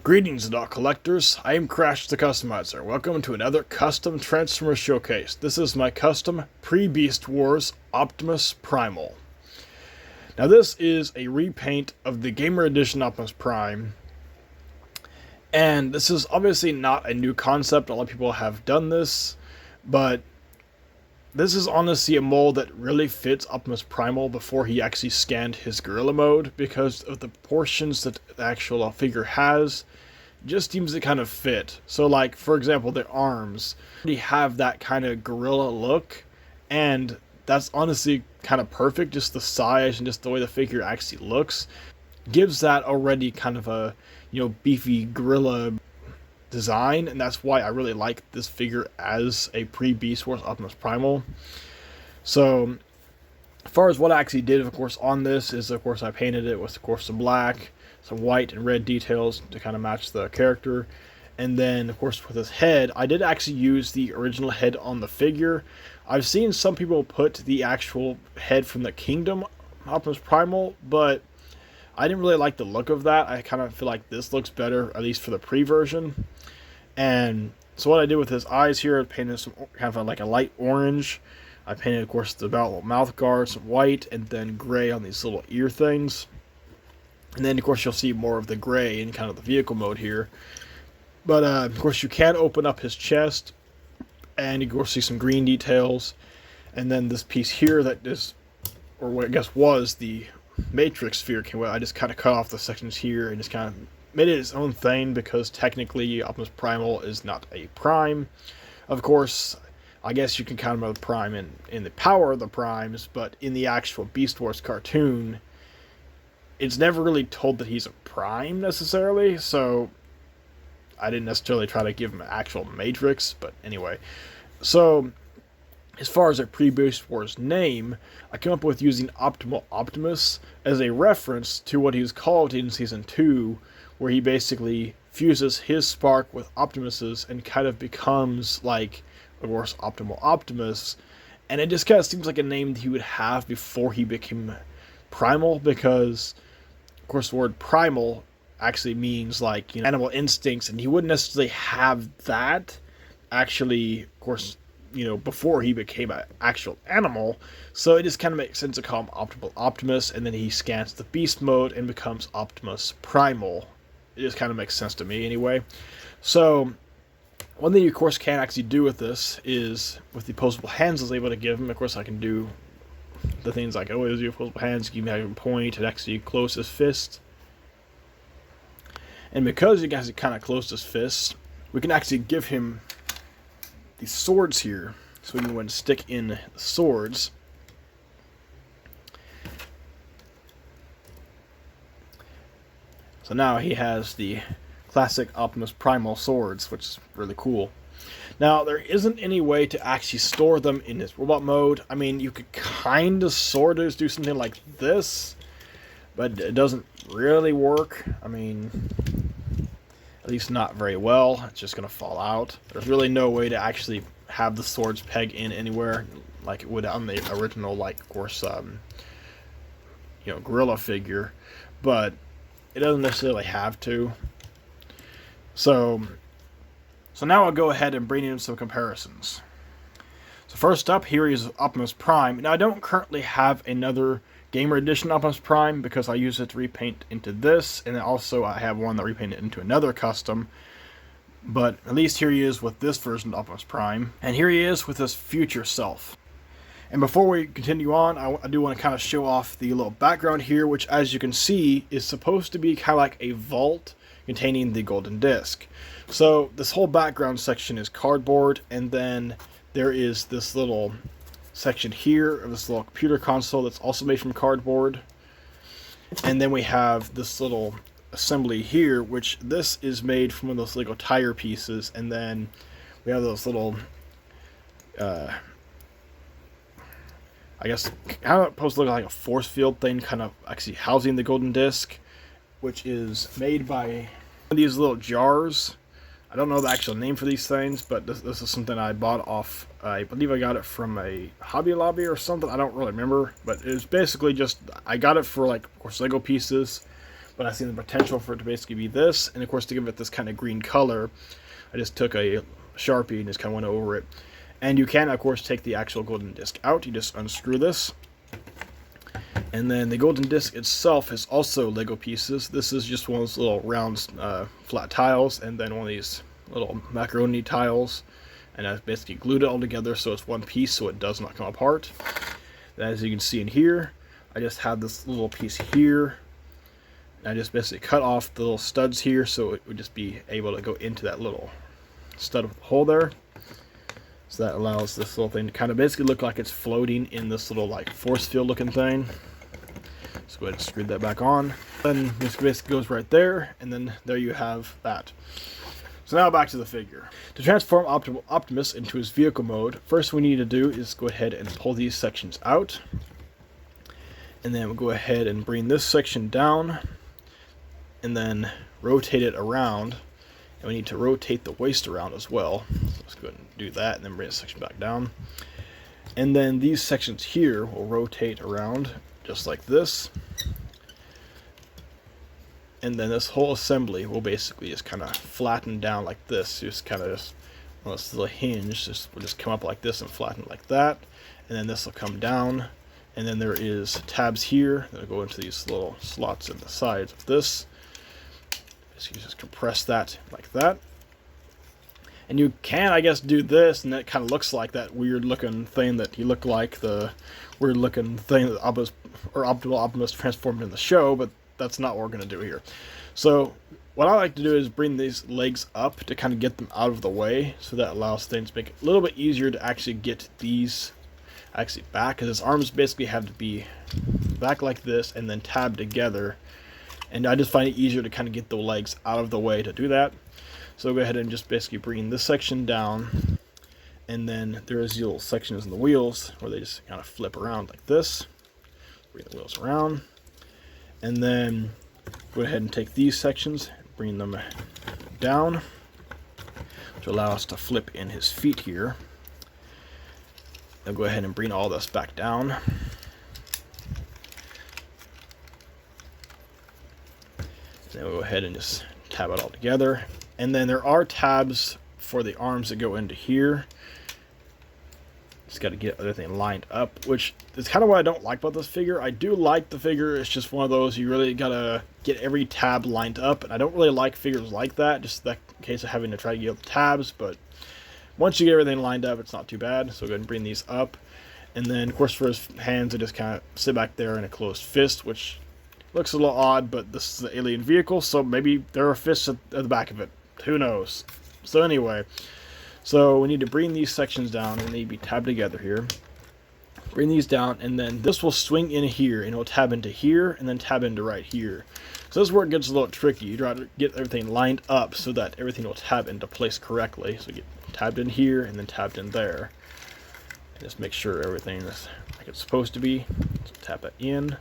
Greetings, dot collectors. I am Crash the Customizer. Welcome to another custom Transformer showcase. This is my custom pre-Beast Wars Optimus Primal. Now this is a repaint of the Gamer Edition Optimus Prime. And this is obviously not a new concept. A lot of people have done this, but this is honestly a mold that really fits Optimus Primal before he actually scanned his gorilla mode, because of the portions that the actual figure has. Just seems to kind of fit. So like, for example, the arms already have that kind of gorilla look, and that's honestly kind of perfect. Just the size and just the way the figure actually looks gives that already kind of a, beefy gorilla design, and that's why I really like this figure as a pre-Beast Wars Optimus Primal. So as far as what I actually did, of course, on this is, of course, I painted it with, of course, some black, some white and red details to kind of match the character. And then, of course, with his head, I did actually use the original head on the figure. I've seen some people put the actual head from the Kingdom Optimus Primal, but I didn't really like the look of that. I kind of feel like this looks better, at least for the pre-version. And so what I did with his eyes here, I painted some kind of like a light orange. I painted, of course, the mouth guard, some white, and then gray on these little ear things. And then, of course, you'll see more of the gray in kind of the vehicle mode here. But, of course, you can open up his chest, and you can see some green details. And then this piece here that is, or what I guess was the Matrix sphere came with. I just kind of cut off the sections here and just kind of made it its own thing, because technically Optimus Primal is not a prime. Of course, I guess you can count him as a prime in the power of the primes, but in the actual Beast Wars cartoon, it's never really told that he's a prime necessarily, so I didn't necessarily try to give him an actual Matrix, but anyway. So as far as a pre-Beast Wars name, I came up with using Optimal Optimus as a reference to what he was called in Season 2, where he basically fuses his spark with Optimus's and kind of becomes, like, of course, Optimal Optimus. And it just kind of seems like a name that he would have before he became Primal, because, of course, the word Primal actually means, like, animal instincts, and he wouldn't necessarily have that, actually, of course, before he became an actual animal. So it just kind of makes sense to call him Optimal Optimus, and then he scans the beast mode and becomes Optimus Primal. It just kind of makes sense to me anyway. So one thing you, of course, can actually do with this is, with the opposable hands I was able to give him, of course, I can do the things like I always do, opposable hands, you can have him point and actually close his fist. And because you guys kind of closed his fist, we can actually give him these swords here. So we can go and stick in the swords. So now he has the classic Optimus Primal swords, which is really cool. Now, there isn't any way to actually store them in his robot mode. I mean, you could kind of sort of do something like this, but it doesn't really work. I mean, at least not very well. It's just going to fall out. There's really no way to actually have the swords peg in anywhere like it would on the original, like, of course, gorilla figure. But it doesn't necessarily have to. So now I'll go ahead and bring in some comparisons. So first up, here is Optimus Prime. Now, I don't currently have another Gamer Edition Optimus Prime because I use it to repaint into this, and then also I have one that repainted into another custom. But at least here he is with this version of Optimus Prime, and here he is with his future self. And before we continue on, I do want to kind of show off the little background here, which, as you can see, is supposed to be kind of like a vault containing the golden disc. So this whole background section is cardboard, and then there is this little section here of this little computer console that's also made from cardboard. And then we have this little assembly here, which this is made from one of those Lego tire pieces. And then we have those little, I guess, kind of supposed to look like a force field thing, kind of actually housing the golden disc, which is made by these little jars. I don't know the actual name for these things, but this is something I bought off, I believe I got it from a Hobby Lobby or something, I don't really remember, but it was basically just, I got it for, like, of course, Lego pieces, but I see the potential for it to basically be this. And of course, to give it this kind of green color, I just took a Sharpie and just kind of went over it. And you can, of course, take the actual golden disc out. You just unscrew this. And then the golden disc itself is also Lego pieces. This is just one of those little round flat tiles, and then one of these little macaroni tiles. And I've basically glued it all together so it's one piece so it does not come apart. And as you can see in here, I just have this little piece here. I just basically cut off the little studs here so it would just be able to go into that little stud hole there. So that allows this little thing to kind of basically look like it's floating in this little like force field looking thing. Let's go ahead and screw that back on. Then this basically goes right there, and then there you have that. So now back to the figure. To transform Optimus into his vehicle mode, first we need to do is go ahead and pull these sections out. And then we'll go ahead and bring this section down, and then rotate it around. And we need to rotate the waist around as well. So let's go ahead and do that, and then bring this section back down. And then these sections here will rotate around just like this. And then this whole assembly will basically just kind of flatten down like this. Just kind of just, well, this little hinge will just come up like this and flatten like that. And then this will come down. And then there is tabs here that will go into these little slots in the sides of this. So you just compress that like that. And you can, I guess, do this, and that kind of looks like that weird looking thing that he looked like, the weird looking thing that Optimal Optimus transformed in the show, but that's not what we're going to do here. So what I like to do is bring these legs up to kind of get them out of the way, so that allows things to make it a little bit easier to actually get these actually back, because his arms basically have to be back like this and then tabbed together. And I just find it easier to kind of get the legs out of the way to do that. So go ahead and just basically bring this section down. And then there's these little sections in the wheels where they just kind of flip around like this. Bring the wheels around. And then go ahead and take these sections, bring them down to allow us to flip in his feet here. Then go ahead and bring all this back down. Then we'll go ahead and just tab it all together. And then there are tabs for the arms that go into here. Just got to get everything lined up, which is kind of what I don't like about this figure. I do like the figure. It's just one of those you really got to get every tab lined up. And I don't really like figures like that, just that case of having to try to get the tabs. But once you get everything lined up, it's not too bad. So go ahead and bring these up. And then, of course, for his hands, they just kind of sit back there in a closed fist, which looks a little odd, but this is the alien vehicle, so maybe there are fists at the back of it. Who knows? So anyway, so we need to bring these sections down, and they need to be tabbed together here. Bring these down, and then this will swing in here, and it'll tab into here, and then tab into right here. So this is where it gets a little tricky. You try to get everything lined up so that everything will tab into place correctly. So get tabbed in here, and then tabbed in there. And just make sure everything is like it's supposed to be. So tap it in.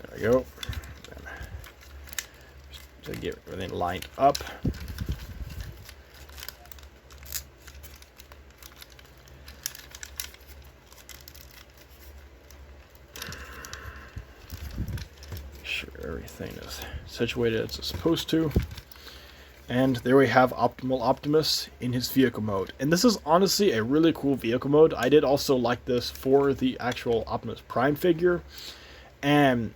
There we go. To get everything lined up. Make sure everything is situated as it's supposed to. And there we have Optimal Optimus in his vehicle mode. And this is honestly a really cool vehicle mode. I did also like this for the actual Optimus Prime figure. And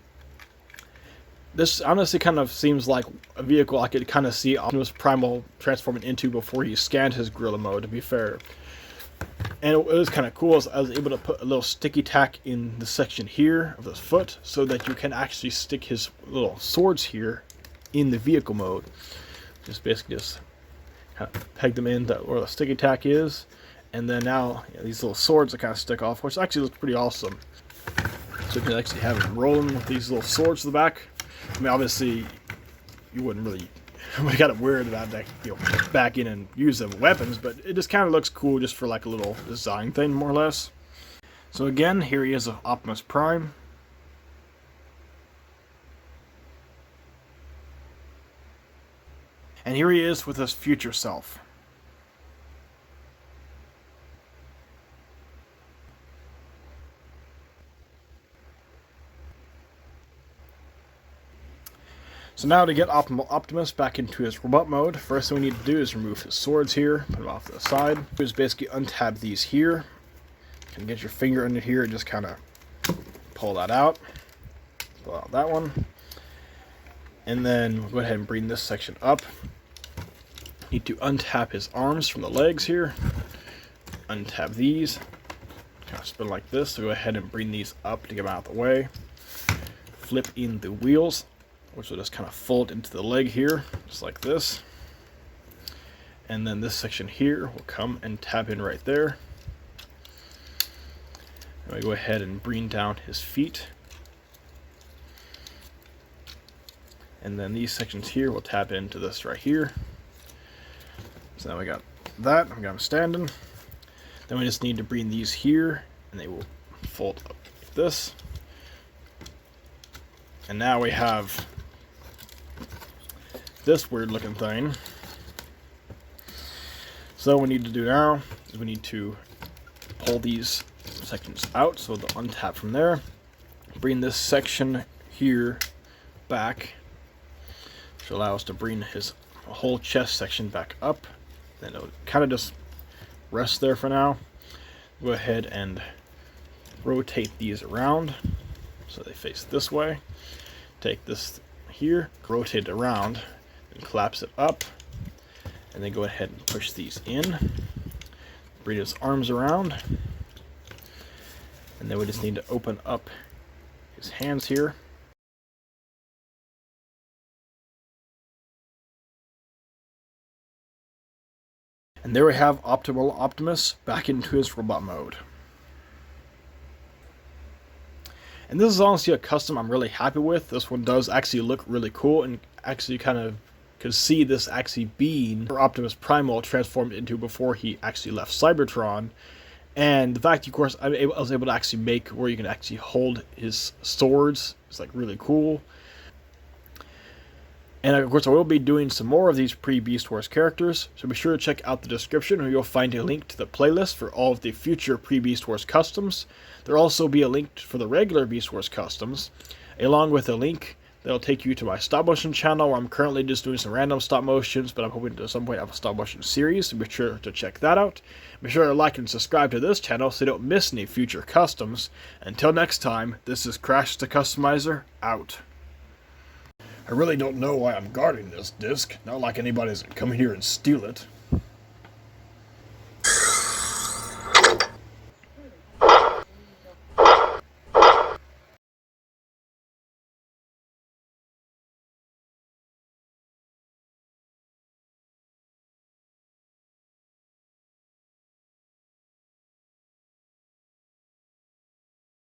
this honestly kind of seems like a vehicle I could kind of see Optimus Primal transforming into before he scanned his gorilla mode, to be fair. And it was kind of cool. I was able to put a little sticky tack in the section here of his foot so that you can actually stick his little swords here in the vehicle mode. Just basically just kind of peg them in where the sticky tack is. And then now these little swords that kind of stick off, which actually looks pretty awesome. So you can actually have him rolling with these little swords to the back. I mean, obviously, you wouldn't really we got it weird about that, back in and use them weapons, but it just kind of looks cool just for like a little design thing, more or less. So again, here he is of Optimus Prime. And here he is with his future self. So now to get Optimus back into his robot mode, first thing we need to do is remove his swords here, put them off to the side. Just basically untab these here. You can get your finger under here and just kind of pull that out. Pull out that one. And then we'll go ahead and bring this section up. Need to untap his arms from the legs here. Untap these. Kind of spin like this. So go ahead and bring these up to get them out of the way. Flip in the wheels, which will just kind of fold into the leg here, just like this. And then this section here will come and tap in right there. And we go ahead and bring down his feet. And then these sections here will tap into this right here. So now we got that, we got him standing. Then we just need to bring these here, and they will fold up like this. And now we have this weird looking thing. So what we need to do now is we need to pull these sections out, so they'll untap from there. Bring this section here back, which will allow us to bring his whole chest section back up. Then it'll kind of just rest there for now. Go ahead and rotate these around so they face this way. Take this here, rotate it around, and collapse it up, and then go ahead and push these in. Bring his arms around, and then we just need to open up his hands here. And there we have Optimal Optimus back into his robot mode. And this is honestly a custom I'm really happy with. This one does actually look really cool, and actually kind of could see this actually being Optimus Primal transformed into before he actually left Cybertron. And the fact, of course, I was able to actually make where you can actually hold his swords is like really cool. And of course, I will be doing some more of these pre-Beast Wars characters, so be sure to check out the description where you'll find a link to the playlist for all of the future pre-Beast Wars customs. There'll also be a link for the regular Beast Wars customs, along with a link that'll take you to my stop motion channel, where I'm currently just doing some random stop motions, but I'm hoping to at some point have a stop motion series, so be sure to check that out. Be sure to like and subscribe to this channel so you don't miss any future customs. Until next time, this is Crash the Customizer, out. I really don't know why I'm guarding this disc. Not like anybody's gonna come here and steal it.